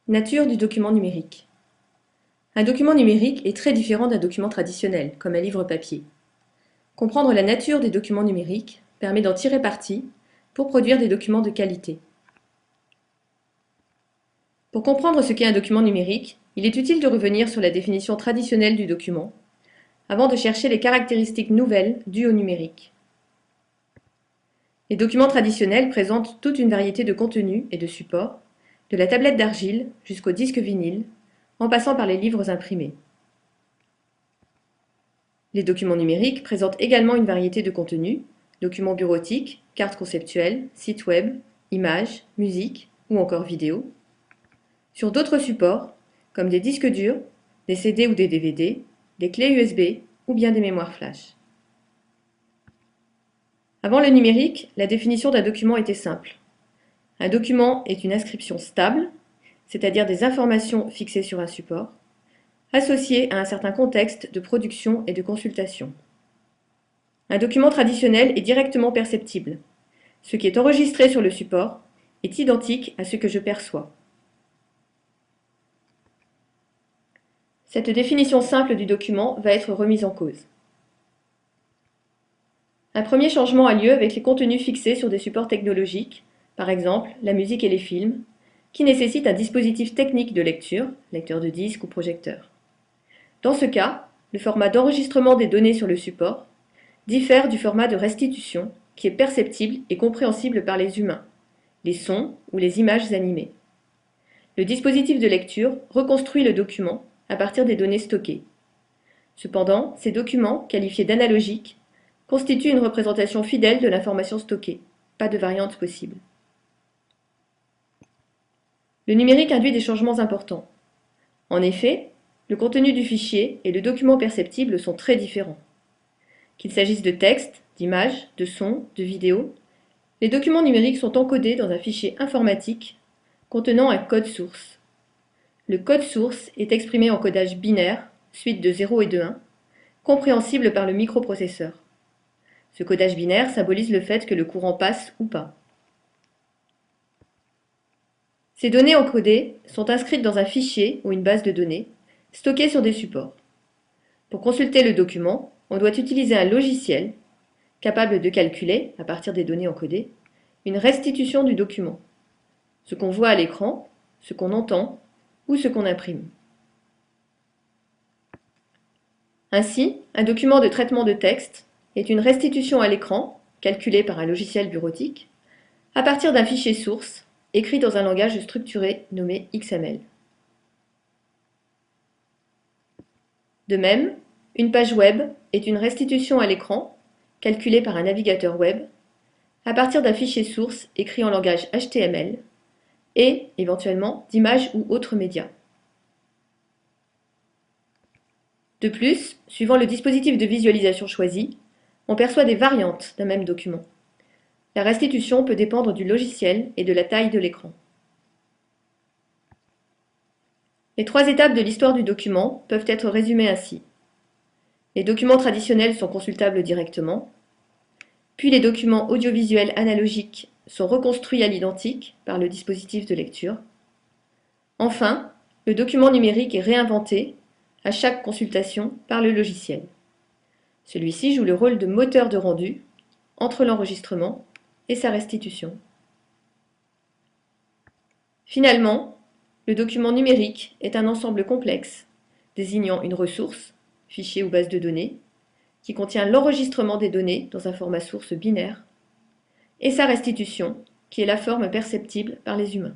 Nature du document numérique. Un document numérique est très différent d'un document traditionnel, comme un livre papier. Comprendre la nature des documents numériques permet d'en tirer parti pour produire des documents de qualité. Pour comprendre ce qu'est un document numérique, il est utile de revenir sur la définition traditionnelle du document, avant de chercher les caractéristiques nouvelles dues au numérique. Les documents traditionnels présentent toute une variété de contenus et de supports, de la tablette d'argile jusqu'au disque vinyle, en passant par les livres imprimés. Les documents numériques présentent également une variété de contenus, documents bureautiques, cartes conceptuelles, sites web, images, musique ou encore vidéos, sur d'autres supports, comme des disques durs, des CD ou des DVD, des clés USB ou bien des mémoires flash. Avant le numérique, la définition d'un document était simple. Un document est une inscription stable, c'est-à-dire des informations fixées sur un support, associées à un certain contexte de production et de consultation. Un document traditionnel est directement perceptible. Ce qui est enregistré sur le support est identique à ce que je perçois. Cette définition simple du document va être remise en cause. Un premier changement a lieu avec les contenus fixés sur des supports technologiques, par exemple la musique et les films, qui nécessitent un dispositif technique de lecture, lecteur de disque ou projecteur. Dans ce cas, le format d'enregistrement des données sur le support diffère du format de restitution, qui est perceptible et compréhensible par les humains, les sons ou les images animées. Le dispositif de lecture reconstruit le document à partir des données stockées. Cependant, ces documents, qualifiés d'analogiques, constituent une représentation fidèle de l'information stockée, pas de variante possible. Le numérique induit des changements importants. En effet, le contenu du fichier et le document perceptible sont très différents. Qu'il s'agisse de texte, d'images, de sons, de vidéos, les documents numériques sont encodés dans un fichier informatique contenant un code source. Le code source est exprimé en codage binaire, suite de 0 et de 1, compréhensible par le microprocesseur. Ce codage binaire symbolise le fait que le courant passe ou pas. Ces données encodées sont inscrites dans un fichier ou une base de données, stockée sur des supports. Pour consulter le document, on doit utiliser un logiciel capable de calculer, à partir des données encodées, une restitution du document, ce qu'on voit à l'écran, ce qu'on entend ou ce qu'on imprime. Ainsi, un document de traitement de texte est une restitution à l'écran, calculée par un logiciel bureautique, à partir d'un fichier source, écrit dans un langage structuré nommé XML. De même, une page web est une restitution à l'écran, calculée par un navigateur web, à partir d'un fichier source écrit en langage HTML et, éventuellement, d'images ou autres médias. De plus, suivant le dispositif de visualisation choisi, on perçoit des variantes d'un même document. La restitution peut dépendre du logiciel et de la taille de l'écran. Les 3 étapes de l'histoire du document peuvent être résumées ainsi. Les documents traditionnels sont consultables directement, puis les documents audiovisuels analogiques sont reconstruits à l'identique par le dispositif de lecture. Enfin, le document numérique est réinventé à chaque consultation par le logiciel. Celui-ci joue le rôle de moteur de rendu entre l'enregistrement et sa restitution. Finalement, le document numérique est un ensemble complexe désignant une ressource, fichier ou base de données, qui contient l'enregistrement des données dans un format source binaire, et sa restitution, qui est la forme perceptible par les humains.